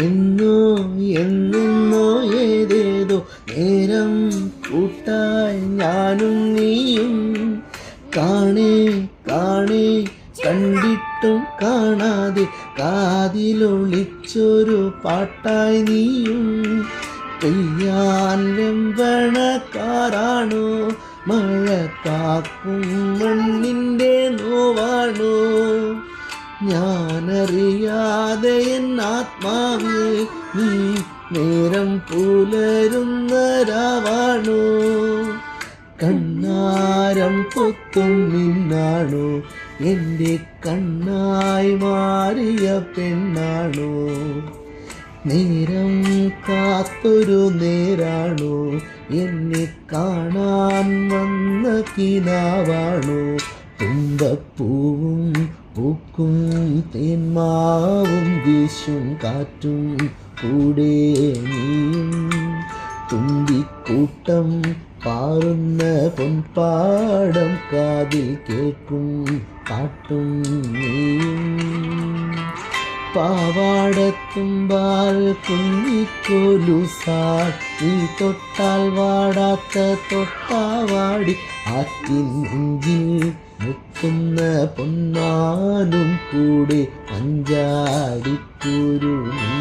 എന്നോ എന്നോ ഏതേതോ നേരം കൂട്ടായി ഞാനും നീയും കാണേ കാണേ കണ്ടിട്ടും കാണാതെ കാതിലൊളിച്ചൊരു പാട്ടായി നീയും പെയ്യാൻ വെമ്പണക്കാരാണോ മഴ കാക്കും മണ്ണിൻ്റെ നോവാണോ ഞാനറിയാതെ എൻ ആത്മാവേ നീ നേരം പുലരുന്ന രാവാണോ കണ്ണാരം പൊത്തും നിന്നാണോ എൻ്റെ കണ്ണായി മാറിയ പെണ്ണാണോ നേരം കാത്തൊരു നേരാണോ എന്നെ കാണാൻ വന്ന കിനാവാണോ തുമ്പപ്പൂവും പൂക്കും തേന്മാവും വീശും കാറ്റും കൂടെ നീയും തുമ്പിക്കൂട്ടം പാറുന്ന പൊൻപാടം കാതിൽ കേൾക്കും പാട്ടും നീയും പാവാടത്തുമ്പാൽ കുഞ്ഞിക്കോലുസാൽ നീ തൊട്ടാൽ വാടാത്ത തൊട്ടാവാടി ആറ്റിൻ നെഞ്ചിൽ മുക്കുന്ന പൊന്നാലും കൂടെ അഞ്ചാടിക്കൂരു നീ